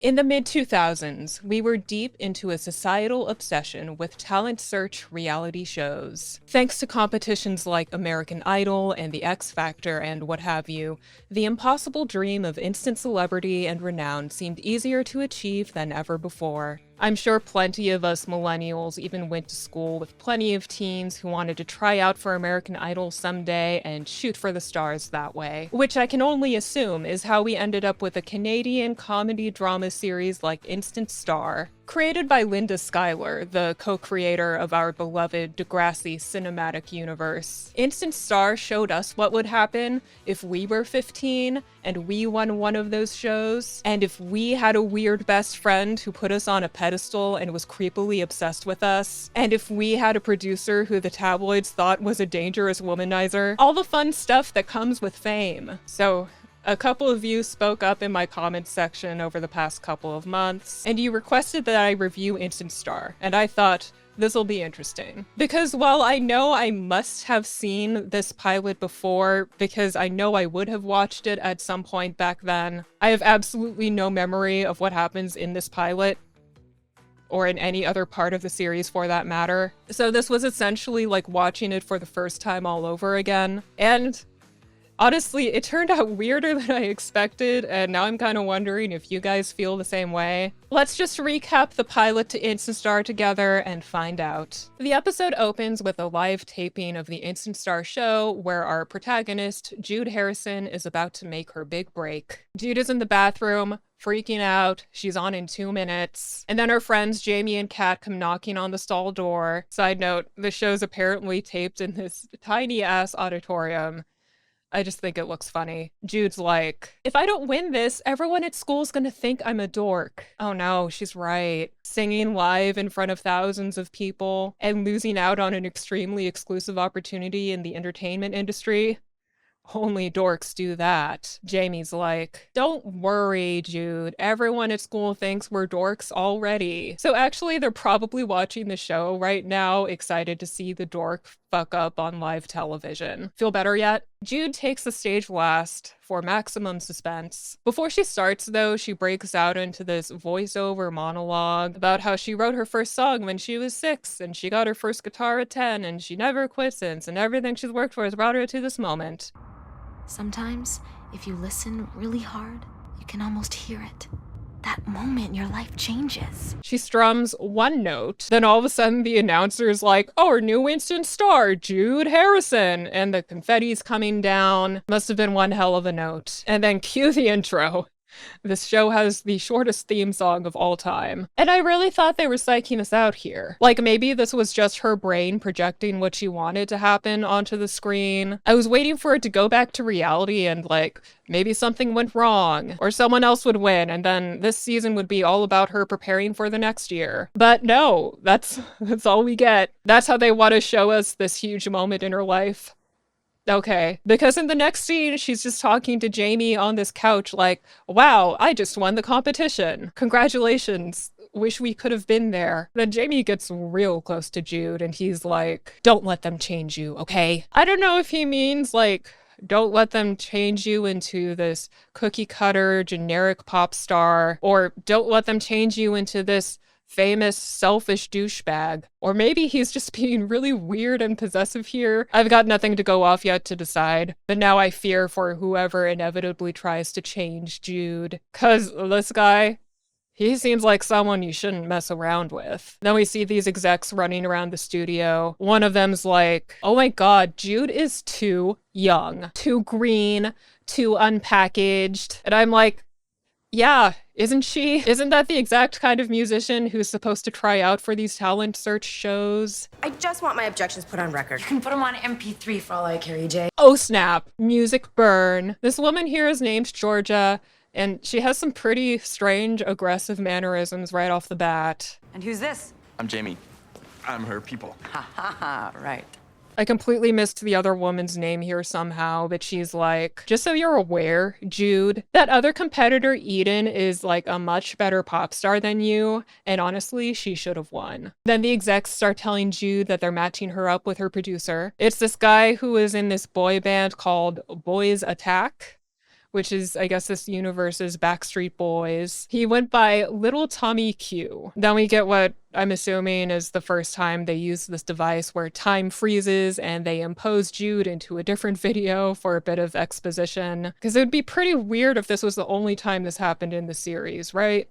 In the mid-2000s, we were deep into a societal obsession with talent search reality shows. Thanks to competitions like American Idol and The X Factor and what have you, the impossible dream of instant celebrity and renown seemed easier to achieve than ever before. I'm sure plenty of us millennials even went to school with plenty of teens who wanted to try out for American Idol someday and shoot for the stars that way. Which I can only assume is how we ended up with a Canadian comedy drama series like Instant Star. Created by Linda Schuyler, the co-creator of our beloved Degrassi cinematic universe, Instant Star showed us what would happen if we were 15 and we won one of those shows, and if we had a weird best friend who put us on a pedestal and was creepily obsessed with us, and if we had a producer who the tabloids thought was a dangerous womanizer. All the fun stuff that comes with fame. So, a couple of you spoke up in my comments section over the past couple of months, and you requested that I review Instant Star, and I thought, this'll be interesting. Because while I know I must have seen this pilot before, because I know I would have watched it at some point back then, I have absolutely no memory of what happens in this pilot, or in any other part of the series for that matter. So this was essentially like watching it for the first time all over again, and honestly, it turned out weirder than I expected, and now I'm kind of wondering if you guys feel the same way. Let's just recap the pilot to Instant Star together and find out. The episode opens with a live taping of the Instant Star show, where our protagonist, Jude Harrison, is about to make her big break. Jude is in the bathroom, freaking out. She's on in 2 minutes. And then her friends Jamie and Kat come knocking on the stall door. Side note, the show's apparently taped in this tiny-ass auditorium. I just think it looks funny. Jude's like, if I don't win this, everyone at school's gonna think I'm a dork. Oh no, she's right. Singing live in front of thousands of people and losing out on an extremely exclusive opportunity in the entertainment industry. Only dorks do that. Jamie's like, don't worry, Jude. Everyone at school thinks we're dorks already. So actually, they're probably watching the show right now, excited to see the dork fuck up on live television. Feel better yet? Jude takes the stage last for maximum suspense. Before she starts, though, she breaks out into this voiceover monologue about how she wrote her first song when she was 6, and she got her first guitar at 10, and she never quit since, and everything she's worked for has brought her to this moment. Sometimes, if you listen really hard, you can almost hear it. That moment, your life changes. She strums one note, then all of a sudden the announcer's like, oh, our new Instant Star, Jude Harrison, and the confetti's coming down. Must have been one hell of a note. And then cue the intro. This show has the shortest theme song of all time. And I really thought they were psyching us out here. Like maybe this was just her brain projecting what she wanted to happen onto the screen. I was waiting for it to go back to reality and like, maybe something went wrong, or someone else would win, and then this season would be all about her preparing for the next year. But no, that's all we get. That's how they want to show us this huge moment in her life. Okay, because in the next scene, she's just talking to Jamie on this couch like, wow, I just won the competition. Congratulations. Wish we could have been there. Then Jamie gets real close to Jude and he's like, don't let them change you, okay? I don't know if he means like, don't let them change you into this cookie cutter generic pop star, or don't let them change you into this famous, selfish douchebag. Or maybe he's just being really weird and possessive here. I've got nothing to go off yet to decide, but now I fear for whoever inevitably tries to change Jude. 'Cause this guy, he seems like someone you shouldn't mess around with. Then we see these execs running around the studio. One of them's like, oh my god, Jude is too young, too green, too unpackaged. And I'm like, yeah, isn't she? Isn't that the exact kind of musician who's supposed to try out for these talent search shows? I just want my objections put on record. You can put them on MP3 for all I care, EJ. Oh snap, music burn. This woman here is named Georgia, and she has some pretty strange, aggressive mannerisms right off the bat. And who's this? I'm Jamie. I'm her people. Ha ha ha, right. I completely missed the other woman's name here somehow, but she's like, just so you're aware, Jude, that other competitor, Eden, is like a much better pop star than you, and honestly, she should have won. Then the execs start telling Jude that they're matching her up with her producer. It's this guy who is in this boy band called Boys Attack, which is, I guess, this universe's Backstreet Boys. He went by Little Tommy Q. Then we get what I'm assuming is the first time they use this device where time freezes and they impose Jude into a different video for a bit of exposition. Because it would be pretty weird if this was the only time this happened in the series, right?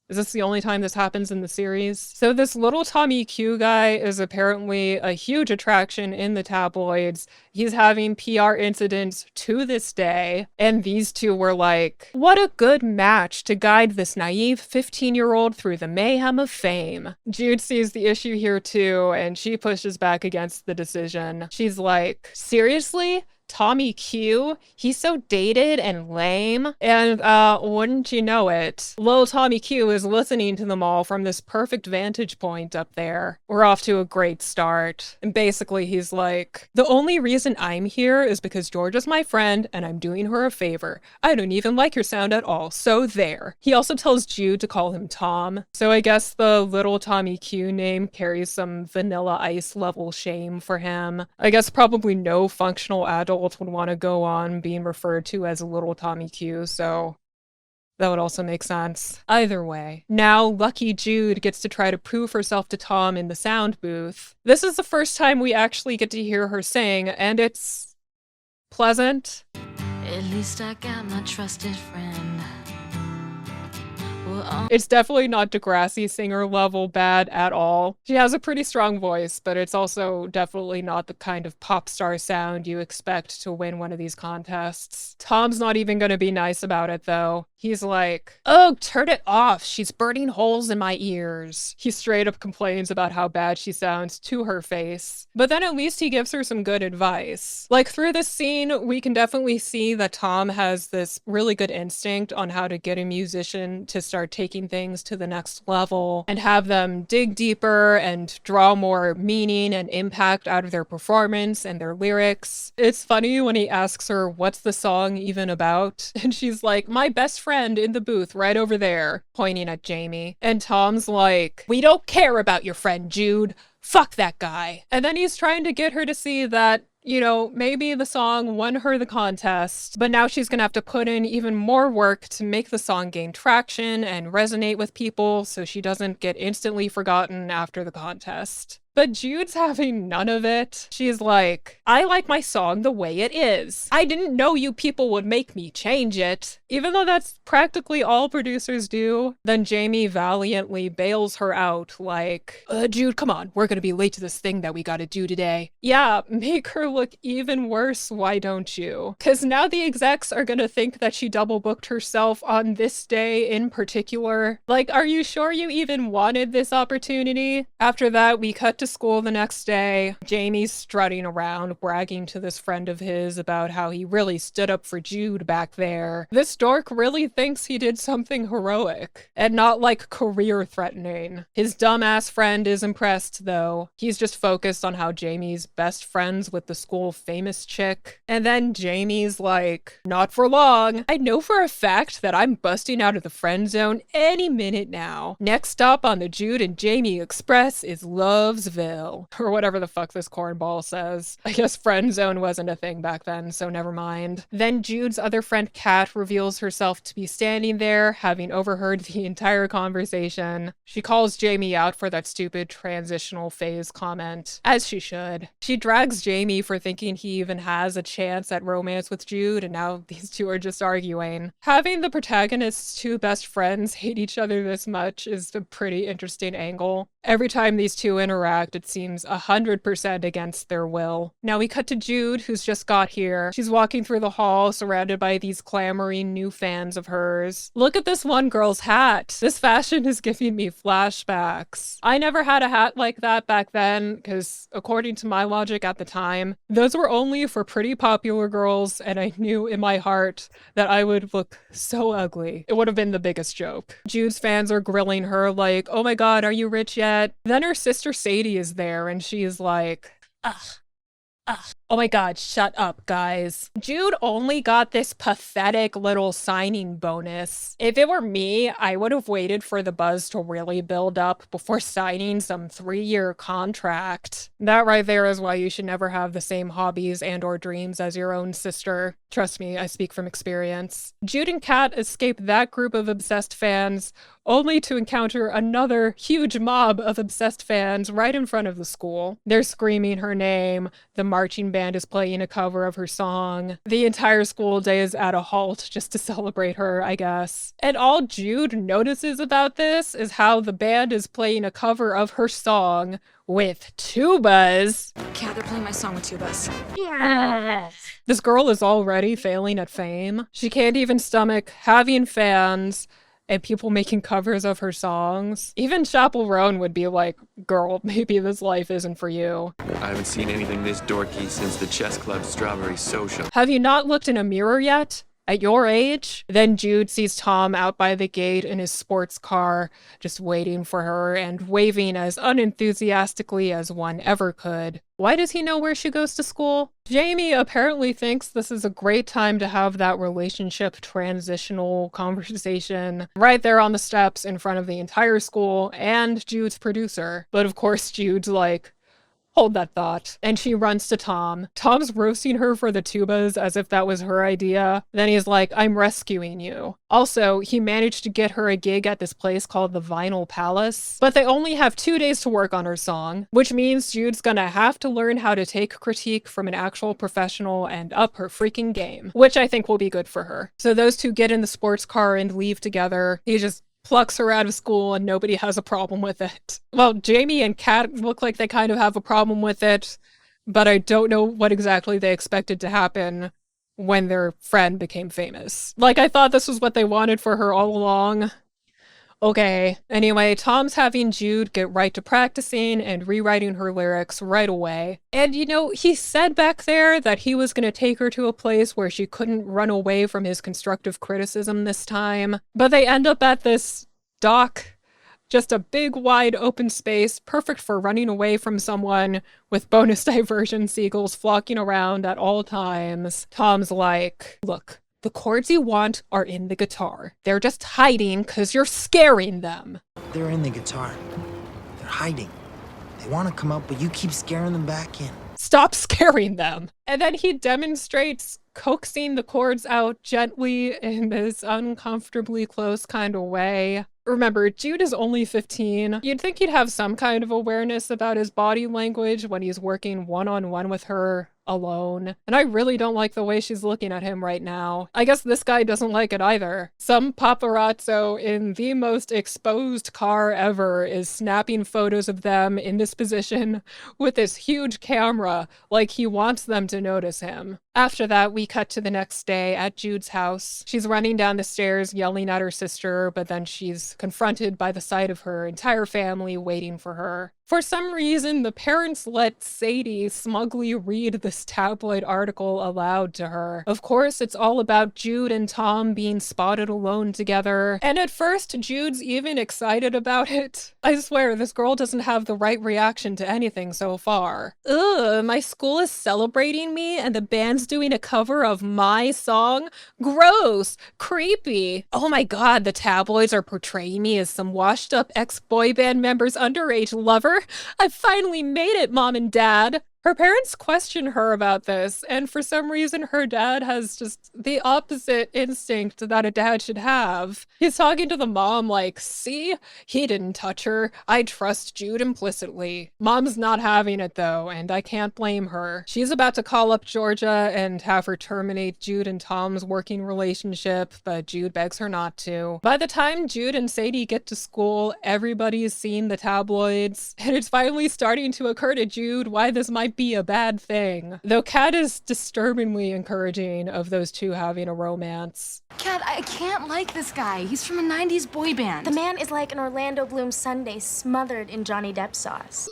Is this the only time this happens in the series? So this Little Tommy Q guy is apparently a huge attraction in the tabloids. He's having PR incidents to this day. And these two were like, what a good match to guide this naive 15-year-old through the mayhem of fame. Jude sees the issue here too, and she pushes back against the decision. She's like, seriously? Tommy Q, he's so dated and lame. And wouldn't you know it, Lil Tommy Q is listening to them all from this perfect vantage point up there. We're off to a great start. And basically he's like, the only reason I'm here is because Georgia's my friend and I'm doing her a favor. I don't even like your sound at all, so there. He also tells Jude to call him Tom. So I guess the Little Tommy Q name carries some Vanilla Ice level shame for him. I guess probably no functional adult would want to go on being referred to as Little Tommy Q, so that would also make sense. Either way, now lucky Jude gets to try to prove herself to Tom in the sound booth. This is the first time we actually get to hear her sing, and it's pleasant. At least I got my trusted friend. It's definitely not Degrassi singer level bad at all. She has a pretty strong voice, but it's also definitely not the kind of pop star sound you expect to win one of these contests. Tom's not even gonna be nice about it though. He's like, oh, turn it off. She's burning holes in my ears. He straight up complains about how bad she sounds to her face. But then at least he gives her some good advice. Like through this scene, we can definitely see that Tom has this really good instinct on how to get a musician to start taking things to the next level and have them dig deeper and draw more meaning and impact out of their performance and their lyrics. It's funny when he asks her, what's the song even about? And she's like, my best friend in the booth right over there, pointing at Jamie. And Tom's like, we don't care about your friend Jude. Fuck that guy. And then he's trying to get her to see that, you know, maybe the song won her the contest, but now she's gonna have to put in even more work to make the song gain traction and resonate with people so she doesn't get instantly forgotten after the contest. But Jude's having none of it. She's like, I like my song the way it is. I didn't know you people would make me change it. Even though that's practically all producers do. Then Jamie valiantly bails her out like, Jude, come on, we're gonna be late to this thing that we gotta do today. Yeah, make her look even worse, why don't you? Cause now the execs are gonna think that she double booked herself on this day in particular. Like, are you sure you even wanted this opportunity? After that, we cut to school the next day. Jamie's strutting around, bragging to this friend of his about how he really stood up for Jude back there. This dork really thinks he did something heroic, and not like career-threatening. His dumbass friend is impressed, though. He's just focused on how Jamie's best friends with the school famous chick. And then Jamie's like, not for long. I know for a fact that I'm busting out of the friend zone any minute now. Next stop on the Jude and Jamie Express is Lovesville. Or whatever the fuck this cornball says. I guess friend zone wasn't a thing back then, so never mind. Then Jude's other friend Kat reveals herself to be standing there, having overheard the entire conversation. She calls Jamie out for that stupid transitional phase comment, as she should. She drags Jamie for thinking he even has a chance at romance with Jude, and now these two are just arguing. Having the protagonist's two best friends hate each other this much is a pretty interesting angle. Every time these two interact, it seems 100% against their will. Now we cut to Jude, who's just got here. She's walking through the hall, surrounded by these clamoring new fans of hers. Look at this one girl's hat. This fashion is giving me flashbacks. I never had a hat like that back then, because according to my logic at the time, those were only for pretty popular girls, and I knew in my heart that I would look so ugly. It would have been the biggest joke. Jude's fans are grilling her like, oh my god, are you rich yet? Then her sister Sadie is there, and she's like, ugh. Oh my god, shut up, guys. Jude only got this pathetic little signing bonus. If it were me, I would have waited for the buzz to really build up before signing some 3-year contract. That right there is why you should never have the same hobbies and or dreams as your own sister. Trust me, I speak from experience. Jude and Kat escape that group of obsessed fans only to encounter another huge mob of obsessed fans right in front of the school. They're screaming her name, the marching band is playing a cover of her song. The entire school day is at a halt just to celebrate her, I guess. And all Jude notices about this is how the band is playing a cover of her song with tubas. Kat, they're playing my song with tubas. This girl is already failing at fame. She can't even stomach having fans and people making covers of her songs. Even Chapel Roan would be like, girl, maybe this life isn't for you. I haven't seen anything this dorky since the chess club strawberry social. Have you not looked in a mirror yet? At your age? Then Jude sees Tom out by the gate in his sports car, just waiting for her and waving as unenthusiastically as one ever could. Why does he know where she goes to school? Jamie apparently thinks this is a great time to have that relationship transitional conversation right there on the steps in front of the entire school and Jude's producer. But of course, Jude's like, hold that thought. And she runs to Tom. Tom's roasting her for the tubas as if that was her idea. Then he's like, I'm rescuing you. Also, he managed to get her a gig at this place called the Vinyl Palace, but they only have 2 days to work on her song, which means Jude's gonna have to learn how to take critique from an actual professional and up her freaking game, which I think will be good for her. So those two get in the sports car and leave together. He just plucks her out of school and nobody has a problem with it. Well, Jamie and Kat look like they kind of have a problem with it, but I don't know what exactly they expected to happen when their friend became famous. Like, I thought this was what they wanted for her all along. Okay. Anyway, Tom's having Jude get right to practicing and rewriting her lyrics right away. And you know, he said back there that he was going to take her to a place where she couldn't run away from his constructive criticism this time. But they end up at this dock, just a big wide open space, perfect for running away from someone, with bonus diversion seagulls flocking around at all times. Tom's like, look, the chords you want are in the guitar. They're just hiding because you're scaring them. They're in the guitar. They're hiding. They want to come out, but you keep scaring them back in. Stop scaring them. And then he demonstrates coaxing the chords out gently in this uncomfortably close kind of way. Remember, Jude is only 15. You'd think he'd have some kind of awareness about his body language when he's working one-on-one with her alone. And I really don't like the way she's looking at him right now. I guess this guy doesn't like it either. Some paparazzo in the most exposed car ever is snapping photos of them in this position with this huge camera, like he wants them to notice him. After that, we cut to the next day at Jude's house. She's running down the stairs yelling at her sister, but then she's confronted by the sight of her entire family waiting for her. For some reason, the parents let Sadie smugly read this tabloid article aloud to her. Of course, it's all about Jude and Tom being spotted alone together. And at first, Jude's even excited about it. I swear, this girl doesn't have the right reaction to anything so far. Ugh, my school is celebrating me and the band's doing a cover of my song? Gross! Creepy! Oh my god, the tabloids are portraying me as some washed up ex-boy band member's underage lover? I finally made it, Mom and Dad. Her parents question her about this, and for some reason her dad has just the opposite instinct that a dad should have. He's talking to the mom like, see? He didn't touch her. I trust Jude implicitly. Mom's not having it though, and I can't blame her. She's about to call up Georgia and have her terminate Jude and Tom's working relationship, but Jude begs her not to. By the time Jude and Sadie get to school, everybody's seen the tabloids, and it's finally starting to occur to Jude why this might be a bad thing. Though Kat is disturbingly encouraging of those two having a romance. Kat, I can't like this guy. He's from a 90s boy band. The man is like an Orlando Bloom sundae smothered in Johnny Depp sauce.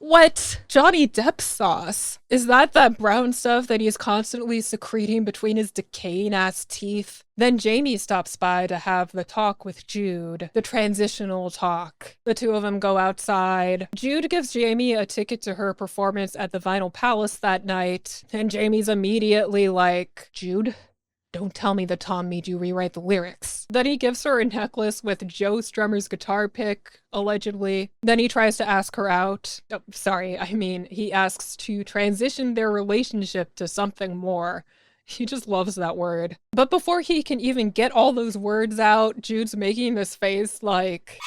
What? Johnny Depp sauce? Is that brown stuff that he's constantly secreting between his decaying ass teeth? Then Jamie stops by to have the talk with Jude, the transitional talk. The two of them go outside. Jude gives Jamie a ticket to her performance at the Vinyl Palace that night, and Jamie's immediately like, Jude? Don't tell me that Tom made you rewrite the lyrics. Then he gives her a necklace with Joe Strummer's guitar pick, allegedly. Then he tries to ask her out. Oh, sorry, he asks to transition their relationship to something more. He just loves that word. But before he can even get all those words out, Jude's making this face like...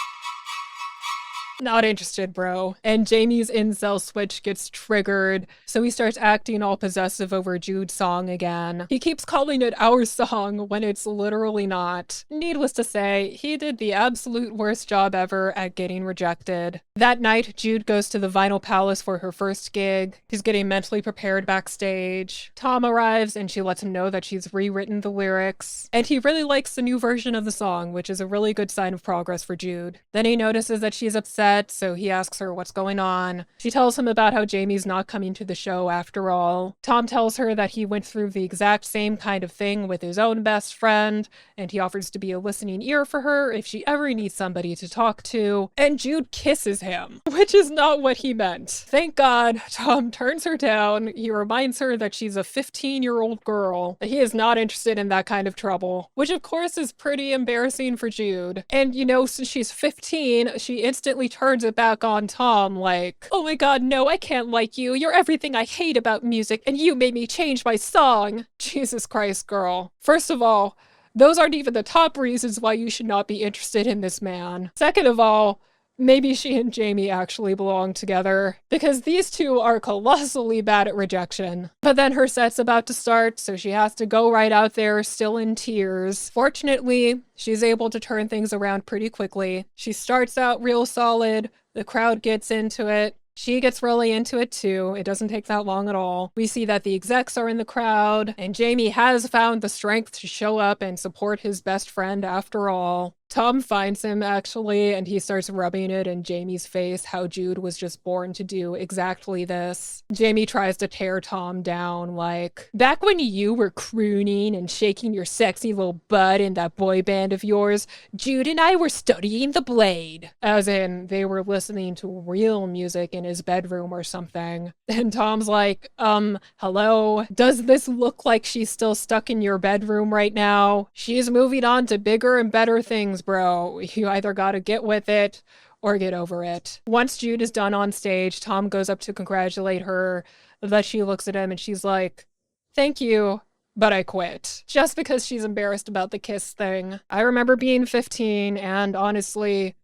Not interested, bro. And Jamie's incel switch gets triggered, so he starts acting all possessive over Jude's song again. He keeps calling it our song when it's literally not. Needless to say, he did the absolute worst job ever at getting rejected. That night, Jude goes to the Vinyl Palace for her first gig. She's getting mentally prepared backstage. Tom arrives and she lets him know that she's rewritten the lyrics. And he really likes the new version of the song, which is a really good sign of progress for Jude. Then he notices that she's upset, so he asks her what's going on. She tells him about how Jamie's not coming to the show after all. Tom tells her that he went through the exact same kind of thing with his own best friend, and he offers to be a listening ear for her if she ever needs somebody to talk to. And Jude kisses him, which is not what he meant. Thank God, Tom turns her down. He reminds her that she's a 15-year-old girl. He is not interested in that kind of trouble, which of course is pretty embarrassing for Jude. And you know, since she's 15, she instantly turns it back on Tom like, oh my god, no, I can't like you. You're everything I hate about music, and you made me change my song. Jesus Christ, girl. First of all, those aren't even the top reasons why you should not be interested in this man. Second of all, maybe she and Jamie actually belong together, because these two are colossally bad at rejection. But then her set's about to start, so she has to go right out there, still in tears. Fortunately, she's able to turn things around pretty quickly. She starts out real solid, the crowd gets into it. She gets really into it too. It doesn't take that long at all. We see that the execs are in the crowd, and Jamie has found the strength to show up and support his best friend after all. Tom finds him, actually, and he starts rubbing it in Jamie's face how Jude was just born to do exactly this. Jamie tries to tear Tom down, like, back when you were crooning and shaking your sexy little butt in that boy band of yours, Jude and I were studying the blade. As in, they were listening to real music in his bedroom or something. And Tom's like, hello? Does this look like she's still stuck in your bedroom right now? She's moving on to bigger and better things, bro. You either gotta get with it or get over it. Once Jude is done on stage, Tom goes up to congratulate her, but she looks at him and she's like, thank you, but I quit. Just because she's embarrassed about the kiss thing. I remember being 15, and honestly,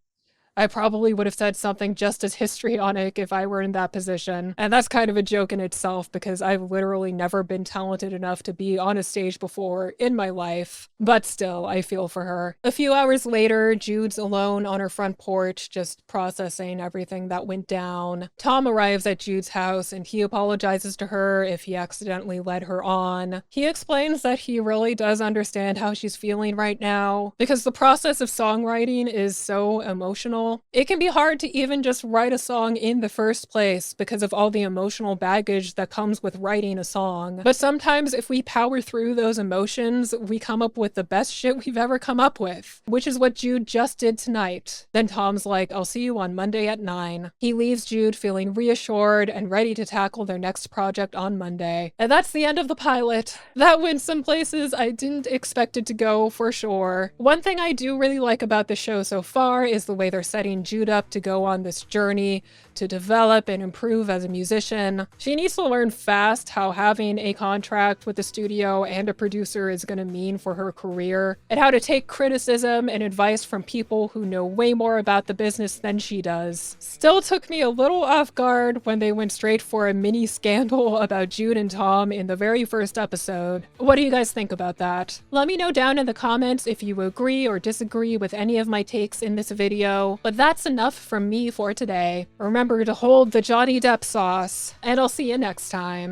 I probably would have said something just as histrionic if I were in that position. And that's kind of a joke in itself, because I've literally never been talented enough to be on a stage before in my life. But still, I feel for her. A few hours later, Jude's alone on her front porch, just processing everything that went down. Tom arrives at Jude's house and he apologizes to her if he accidentally led her on. He explains that he really does understand how she's feeling right now, because the process of songwriting is so emotional. It can be hard to even just write a song in the first place because of all the emotional baggage that comes with writing a song. But sometimes if we power through those emotions, we come up with the best shit we've ever come up with, which is what Jude just did tonight. Then Tom's like, I'll see you on Monday at 9. He leaves Jude feeling reassured and ready to tackle their next project on Monday. And that's the end of the pilot. That went some places I didn't expect it to go, for sure. One thing I do really like about the show so far is the way they're setting Jude up to go on this journey to develop and improve as a musician. She needs to learn fast how having a contract with the studio and a producer is going to mean for her career, and how to take criticism and advice from people who know way more about the business than she does. Still took me a little off guard when they went straight for a mini scandal about Jude and Tom in the very first episode. What do you guys think about that? Let me know down in the comments if you agree or disagree with any of my takes in this video. But that's enough from me for today. Remember to hold the Johnny Depp sauce, and I'll see you next time.